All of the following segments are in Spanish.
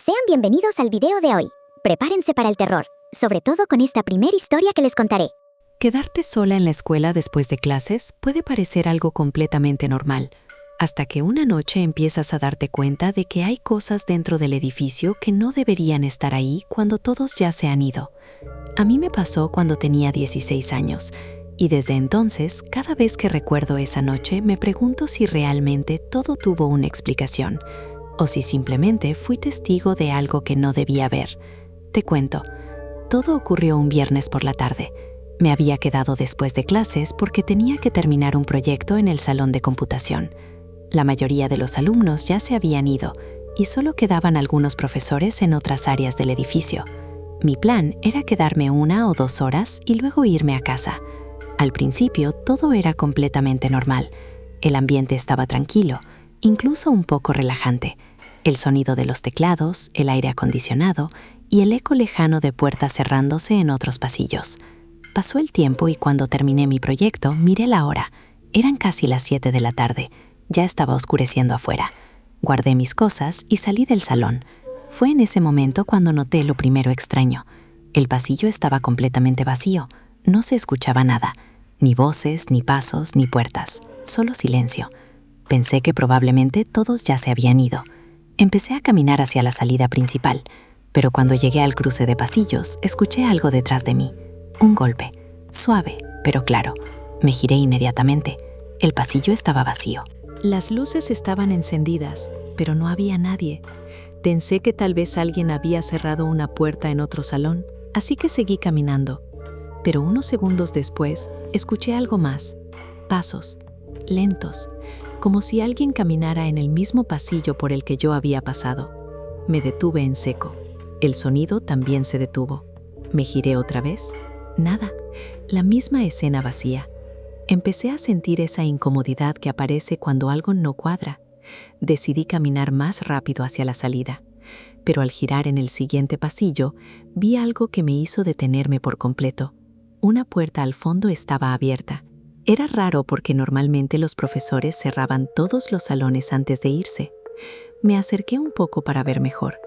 Sean bienvenidos al video de hoy. Prepárense para el terror, sobre todo con esta primera historia que les contaré. Quedarte sola en la escuela después de clases puede parecer algo completamente normal, hasta que una noche empiezas a darte cuenta de que hay cosas dentro del edificio que no deberían estar ahí cuando todos ya se han ido. A mí me pasó cuando tenía 16 años, y desde entonces, cada vez que recuerdo esa noche, me pregunto si realmente todo tuvo una explicación, o si simplemente fui testigo de algo que no debía ver. Te cuento, todo ocurrió un viernes por la tarde. Me había quedado después de clases porque tenía que terminar un proyecto en el salón de computación. La mayoría de los alumnos ya se habían ido y solo quedaban algunos profesores en otras áreas del edificio. Mi plan era quedarme 1 o 2 horas y luego irme a casa. Al principio todo era completamente normal. El ambiente estaba tranquilo, incluso un poco relajante. El sonido de los teclados, el aire acondicionado y el eco lejano de puertas cerrándose en otros pasillos. Pasó el tiempo y cuando terminé mi proyecto, miré la hora. Eran casi las 7 de la tarde. Ya estaba oscureciendo afuera. Guardé mis cosas y salí del salón. Fue en ese momento cuando noté lo primero extraño. El pasillo estaba completamente vacío. No se escuchaba nada. Ni voces, ni pasos, ni puertas. Solo silencio. Pensé que probablemente todos ya se habían ido. Empecé a caminar hacia la salida principal, pero cuando llegué al cruce de pasillos, escuché algo detrás de mí. Un golpe, suave, pero claro. Me giré inmediatamente. El pasillo estaba vacío. Las luces estaban encendidas, pero no había nadie. Pensé que tal vez alguien había cerrado una puerta en otro salón, así que seguí caminando. Pero unos segundos después, escuché algo más. Pasos, lentos, como si alguien caminara en el mismo pasillo por el que yo había pasado. Me detuve en seco. El sonido también se detuvo. Me giré otra vez. Nada. La misma escena vacía. Empecé a sentir esa incomodidad que aparece cuando algo no cuadra. Decidí caminar más rápido hacia la salida. Pero al girar en el siguiente pasillo, vi algo que me hizo detenerme por completo. Una puerta al fondo estaba abierta. Era raro porque normalmente los profesores cerraban todos los salones antes de irse. Me acerqué un poco para ver mejor.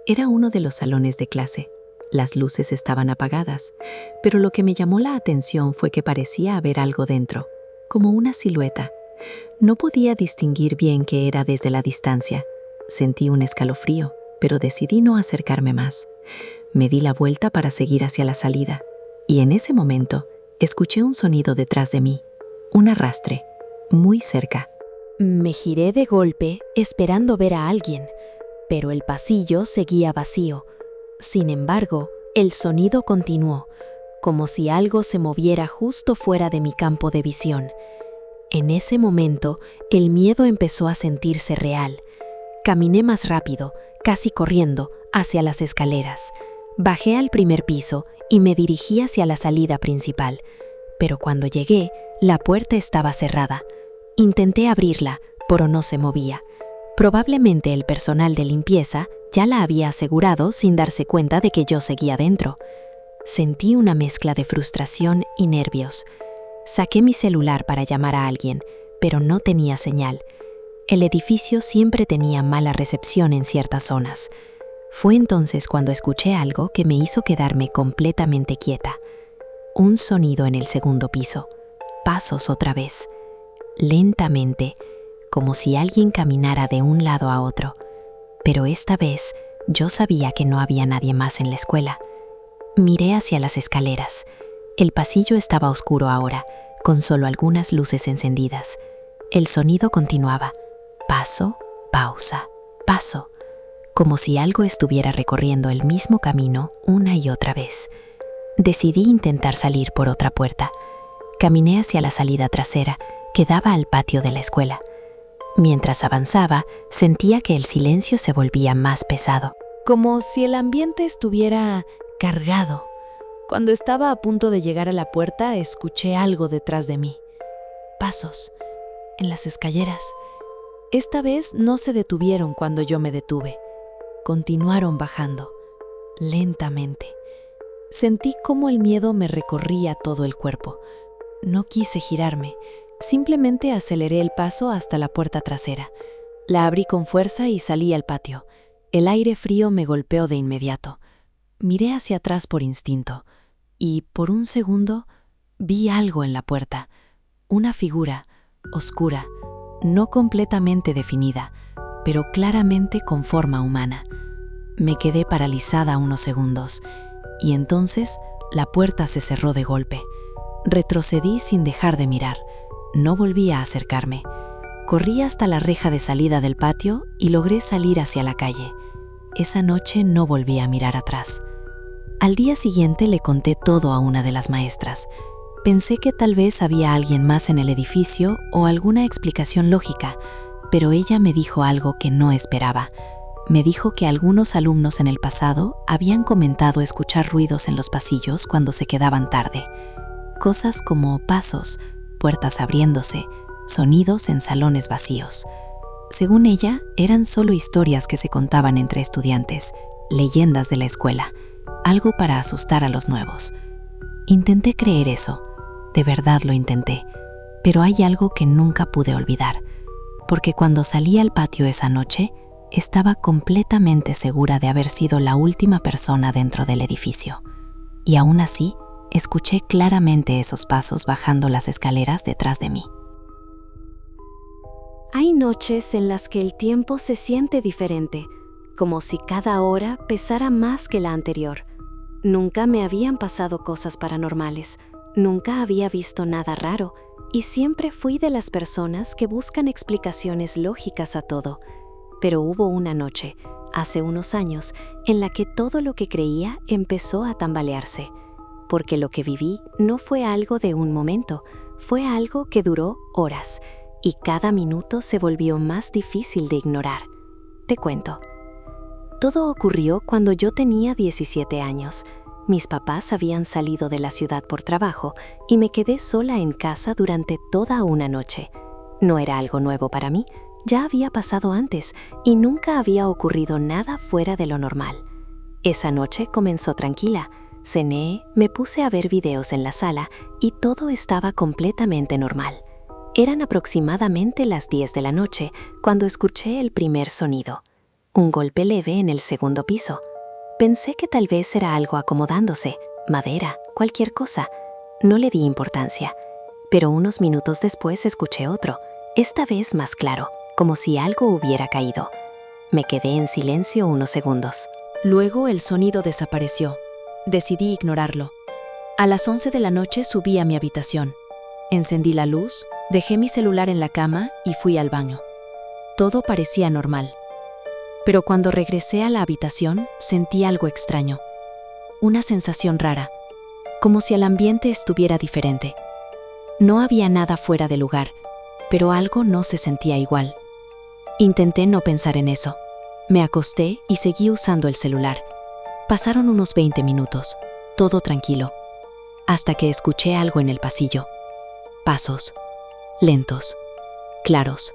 Era uno de los salones de clase. Las luces estaban apagadas, pero lo que me llamó la atención fue que parecía haber algo dentro, como una silueta. No podía distinguir bien qué era desde la distancia. Sentí un escalofrío, pero decidí no acercarme más. Me di la vuelta para seguir hacia la salida, y en ese momento escuché un sonido detrás de mí. Un arrastre, muy cerca. Me giré de golpe, esperando ver a alguien, pero el pasillo seguía vacío. Sin embargo, el sonido continuó, como si algo se moviera justo fuera de mi campo de visión. En ese momento, el miedo empezó a sentirse real. Caminé más rápido, casi corriendo, hacia las escaleras. Bajé al primer piso y me dirigí hacia la salida principal. Pero cuando llegué, la puerta estaba cerrada. Intenté abrirla, pero no se movía. Probablemente el personal de limpieza ya la había asegurado sin darse cuenta de que yo seguía dentro. Sentí una mezcla de frustración y nervios. Saqué mi celular para llamar a alguien, pero no tenía señal. El edificio siempre tenía mala recepción en ciertas zonas. Fue entonces cuando escuché algo que me hizo quedarme completamente quieta. Un sonido en el segundo piso. Pasos otra vez. Lentamente, como si alguien caminara de un lado a otro. Pero esta vez, yo sabía que no había nadie más en la escuela. Miré hacia las escaleras. El pasillo estaba oscuro ahora, con solo algunas luces encendidas. El sonido continuaba. Paso, pausa, paso. Como si algo estuviera recorriendo el mismo camino una y otra vez. Decidí intentar salir por otra puerta. Caminé hacia la salida trasera, que daba al patio de la escuela. Mientras avanzaba, sentía que el silencio se volvía más pesado. Como si el ambiente estuviera cargado. Cuando estaba a punto de llegar a la puerta, escuché algo detrás de mí. Pasos en las escaleras. Esta vez no se detuvieron cuando yo me detuve. Continuaron bajando, lentamente. Sentí cómo el miedo me recorría todo el cuerpo. No quise girarme, simplemente aceleré el paso hasta la puerta trasera. La abrí con fuerza y salí al patio. El aire frío me golpeó de inmediato. Miré hacia atrás por instinto y, por un segundo, vi algo en la puerta. Una figura, oscura, no completamente definida, pero claramente con forma humana. Me quedé paralizada unos segundos y entonces la puerta se cerró de golpe. Retrocedí sin dejar de mirar. No volví a acercarme. Corrí hasta la reja de salida del patio y logré salir hacia la calle. Esa noche no volví a mirar atrás. Al día siguiente le conté todo a una de las maestras. Pensé que tal vez había alguien más en el edificio o alguna explicación lógica, pero ella me dijo algo que no esperaba. Me dijo que algunos alumnos en el pasado habían comentado escuchar ruidos en los pasillos cuando se quedaban tarde. Cosas como pasos, puertas abriéndose, sonidos en salones vacíos. Según ella, eran solo historias que se contaban entre estudiantes, leyendas de la escuela, algo para asustar a los nuevos. Intenté creer eso, de verdad lo intenté, pero hay algo que nunca pude olvidar, porque cuando salí al patio esa noche, estaba completamente segura de haber sido la última persona dentro del edificio. Y aún así, escuché claramente esos pasos bajando las escaleras detrás de mí. Hay noches en las que el tiempo se siente diferente, como si cada hora pesara más que la anterior. Nunca me habían pasado cosas paranormales, nunca había visto nada raro, y siempre fui de las personas que buscan explicaciones lógicas a todo. Pero hubo una noche, hace unos años, en la que todo lo que creía empezó a tambalearse. Porque lo que viví no fue algo de un momento, fue algo que duró horas, y cada minuto se volvió más difícil de ignorar. Te cuento. Todo ocurrió cuando yo tenía 17 años. Mis papás habían salido de la ciudad por trabajo y me quedé sola en casa durante toda una noche. No era algo nuevo para mí, ya había pasado antes y nunca había ocurrido nada fuera de lo normal. Esa noche comenzó tranquila. Cené, me puse a ver videos en la sala y todo estaba completamente normal. Eran aproximadamente las 10 de la noche cuando escuché el primer sonido. Un golpe leve en el segundo piso. Pensé que tal vez era algo acomodándose, madera, cualquier cosa. No le di importancia. Pero unos minutos después escuché otro, esta vez más claro, como si algo hubiera caído. Me quedé en silencio unos segundos. Luego el sonido desapareció. Decidí ignorarlo. A las 11 de la noche subí a mi habitación. Encendí la luz, dejé mi celular en la cama y fui al baño. Todo parecía normal. Pero cuando regresé a la habitación, sentí algo extraño. Una sensación rara, como si el ambiente estuviera diferente. No había nada fuera de lugar, pero algo no se sentía igual. Intenté no pensar en eso. Me acosté y seguí usando el celular. Pasaron unos 20 minutos, todo tranquilo, hasta que escuché algo en el pasillo. Pasos, lentos, claros,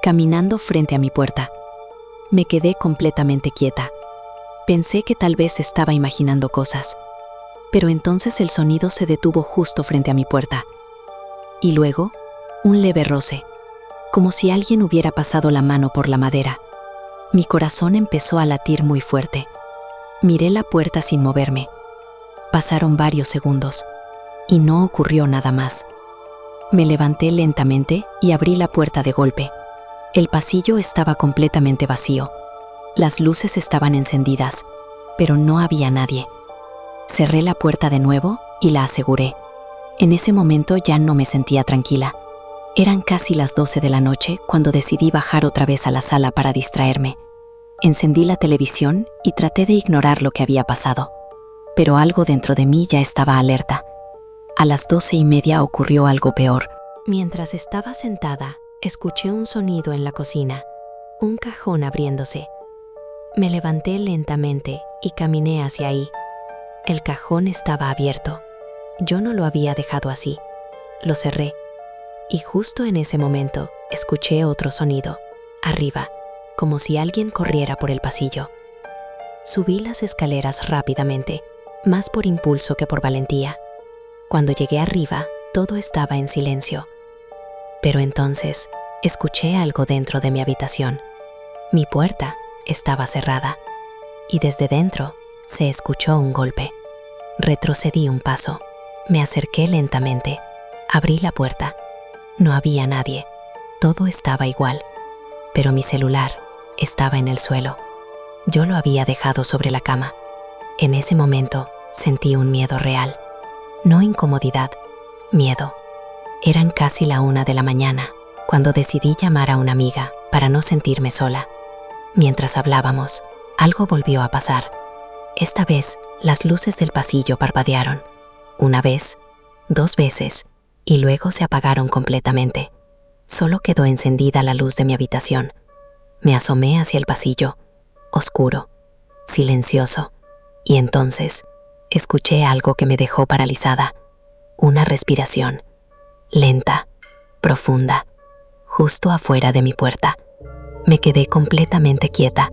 caminando frente a mi puerta. Me quedé completamente quieta. Pensé que tal vez estaba imaginando cosas, pero entonces el sonido se detuvo justo frente a mi puerta. Y luego, un leve roce, como si alguien hubiera pasado la mano por la madera. Mi corazón empezó a latir muy fuerte. Miré la puerta sin moverme. Pasaron varios segundos y no ocurrió nada más. Me levanté lentamente y abrí la puerta de golpe. El pasillo estaba completamente vacío. Las luces estaban encendidas, pero no había nadie. Cerré la puerta de nuevo y la aseguré. En ese momento ya no me sentía tranquila. Eran casi las 12 de la noche cuando decidí bajar otra vez a la sala para distraerme. Encendí la televisión y traté de ignorar lo que había pasado, pero algo dentro de mí ya estaba alerta. A las 12:30 ocurrió algo peor. Mientras estaba sentada, escuché un sonido en la cocina, un cajón abriéndose. Me levanté lentamente y caminé hacia ahí. El cajón estaba abierto. Yo no lo había dejado así. Lo cerré. Y justo en ese momento, escuché otro sonido, arriba, como si alguien corriera por el pasillo. Subí las escaleras rápidamente, más por impulso que por valentía. Cuando llegué arriba, todo estaba en silencio. Pero entonces, escuché algo dentro de mi habitación. Mi puerta, estaba cerrada y desde dentro se escuchó un golpe. Retrocedí un paso, me acerqué lentamente, abrí la puerta. No había nadie, todo estaba igual, pero mi celular estaba en el suelo. Yo lo había dejado sobre la cama. En ese momento sentí un miedo real, no incomodidad, miedo. Eran casi la 1 de la mañana cuando decidí llamar a una amiga para no sentirme sola. Mientras hablábamos, algo volvió a pasar. Esta vez, las luces del pasillo parpadearon. Una vez, 2 veces, y luego se apagaron completamente. Solo quedó encendida la luz de mi habitación. Me asomé hacia el pasillo, oscuro, silencioso, y entonces escuché algo que me dejó paralizada. Una respiración, lenta, profunda, justo afuera de mi puerta. Me quedé completamente quieta,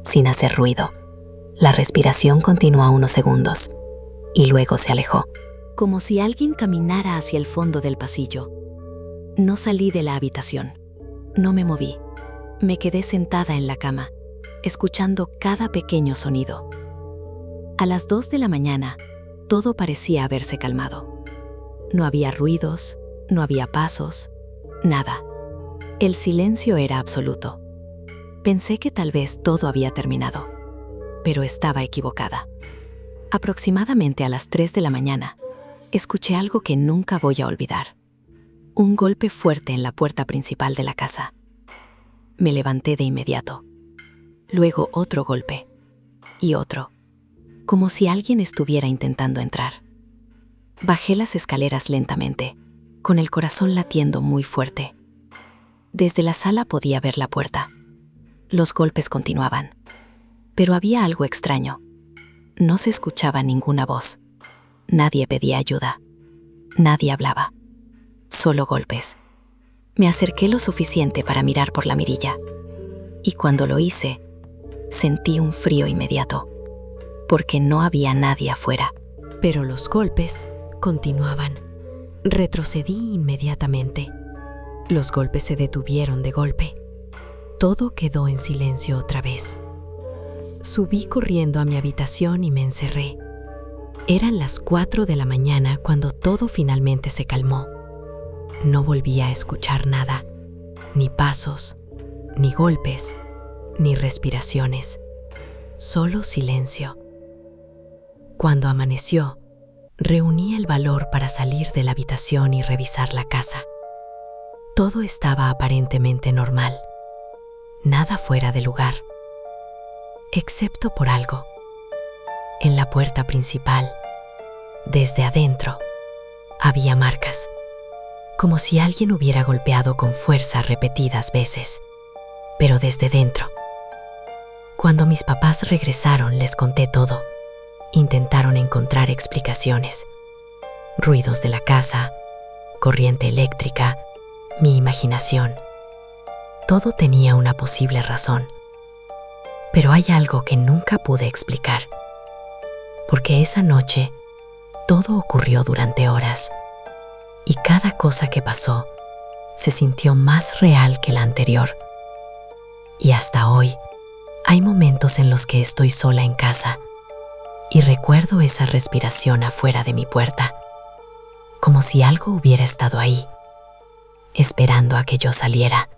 sin hacer ruido. La respiración continuó unos segundos, y luego se alejó. Como si alguien caminara hacia el fondo del pasillo. No salí de la habitación. No me moví. Me quedé sentada en la cama, escuchando cada pequeño sonido. A las 2 de la mañana, todo parecía haberse calmado. No había ruidos, no había pasos, nada. El silencio era absoluto. Pensé que tal vez todo había terminado, pero estaba equivocada. Aproximadamente a las 3 de la mañana, escuché algo que nunca voy a olvidar. Un golpe fuerte en la puerta principal de la casa. Me levanté de inmediato. Luego otro golpe. Y otro. Como si alguien estuviera intentando entrar. Bajé las escaleras lentamente, con el corazón latiendo muy fuerte. Desde la sala podía ver la puerta. Los golpes continuaban. Pero había algo extraño. No se escuchaba ninguna voz. Nadie pedía ayuda. Nadie hablaba. Solo golpes. Me acerqué lo suficiente para mirar por la mirilla. Y cuando lo hice, sentí un frío inmediato, porque no había nadie afuera. Pero los golpes continuaban. Retrocedí inmediatamente. Los golpes se detuvieron de golpe. Todo quedó en silencio otra vez. Subí corriendo a mi habitación y me encerré. Eran las 4 de la mañana cuando todo finalmente se calmó. No volví a escuchar nada, ni pasos, ni golpes, ni respiraciones. Solo silencio. Cuando amaneció, reuní el valor para salir de la habitación y revisar la casa. Todo estaba aparentemente normal. Nada fuera de lugar. Excepto por algo. En la puerta principal, desde adentro, había marcas, como si alguien hubiera golpeado con fuerza repetidas veces, pero desde dentro. Cuando mis papás regresaron, les conté todo. Intentaron encontrar explicaciones. Ruidos de la casa, corriente eléctrica, mi imaginación. Todo tenía una posible razón. Pero hay algo que nunca pude explicar. Porque esa noche, todo ocurrió durante horas. Y cada cosa que pasó se sintió más real que la anterior. Y hasta hoy, hay momentos en los que estoy sola en casa y recuerdo esa respiración afuera de mi puerta, como si algo hubiera estado ahí, esperando a que yo saliera.